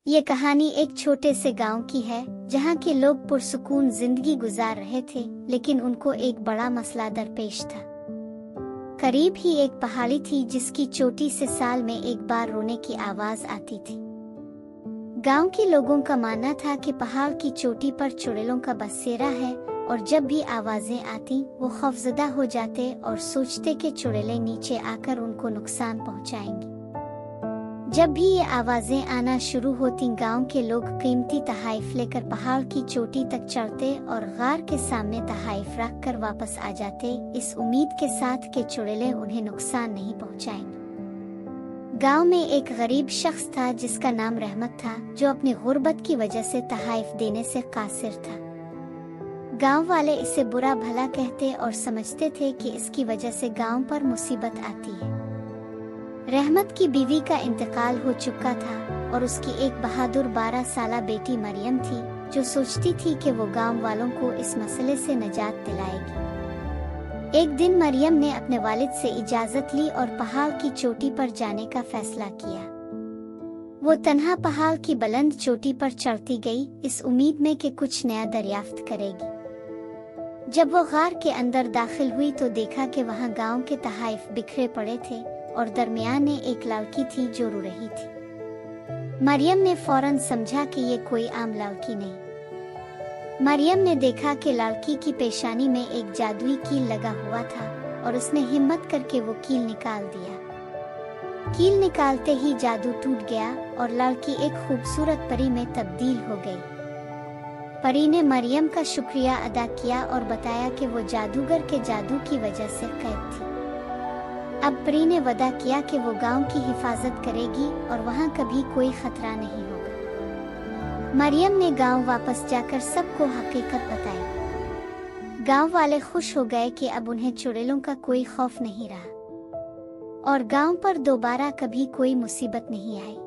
ये कहानी एक छोटे से गांव की है जहां के लोग पुरसुकून जिंदगी गुजार रहे थे, लेकिन उनको एक बड़ा मसला दरपेश था। करीब ही एक पहाड़ी थी जिसकी चोटी से साल में एक बार रोने की आवाज आती थी। गांव के लोगों का मानना था कि पहाड़ की चोटी पर चुड़ैलों का बसेरा है और जब भी आवाजें आती वो खौफजदा हो जाते और सोचते कि चुड़ैलें नीचे आकर उनको नुकसान पहुंचाएंगी। जब भी ये आवाजें आना शुरू होती, गांव के लोग कीमती तहाइफ लेकर पहाड़ की चोटी तक चढ़ते और गार के सामने तहाइफ रख कर वापस आ जाते, इस उम्मीद के साथ कि चुड़ैलें उन्हें नुकसान नहीं पहुंचाएंगी। गांव में एक गरीब शख्स था जिसका नाम रहमत था, जो अपनी गुर्बत की वजह से तहाइफ देने से कासिर था। गांव वाले इसे बुरा भला कहते और समझते थे कि इसकी वजह से गांव पर मुसीबत आती है। रहमत की बीवी का इंतकाल हो चुका था और उसकी एक बहादुर 12 साला बेटी मरियम थी, जो सोचती थी कि वो गांव वालों को इस मसले से निजात दिलाएगी। एक दिन मरियम ने अपने वालिद से इजाजत ली और पहाड़ की चोटी पर जाने का फैसला किया। वो तन्हा पहाड़ की बुलंद चोटी पर चढ़ती गई, इस उम्मीद में कि कुछ नया दरियाफ्त करेगी। जब वो गार के अंदर दाखिल हुई तो देखा कि वहाँ गांव के तहाइफ बिखरे पड़े थे और दरमियान में एक लड़की थी जो रो रही थी। मरियम ने फौरन समझा कि ये कोई आम लड़की नहीं। मरियम ने देखा कि लड़की की पेशानी में एक जादुई कील लगा हुआ था और उसने हिम्मत करके वो कील निकाल दिया। कील निकालते ही जादू टूट गया और लड़की एक खूबसूरत परी में तब्दील हो गई। परी ने मरियम का शुक्रिया अदा किया और बताया कि वो जादूगर के जादू की वजह से कैद थी। अब परी ने वादा किया कि वो गांव की हिफाजत करेगी और वहाँ कभी कोई खतरा नहीं होगा। मरियम ने गांव वापस जाकर सबको हकीकत बताई। गांव वाले खुश हो गए कि अब उन्हें चुड़ैलों का कोई खौफ नहीं रहा और गांव पर दोबारा कभी कोई मुसीबत नहीं आई।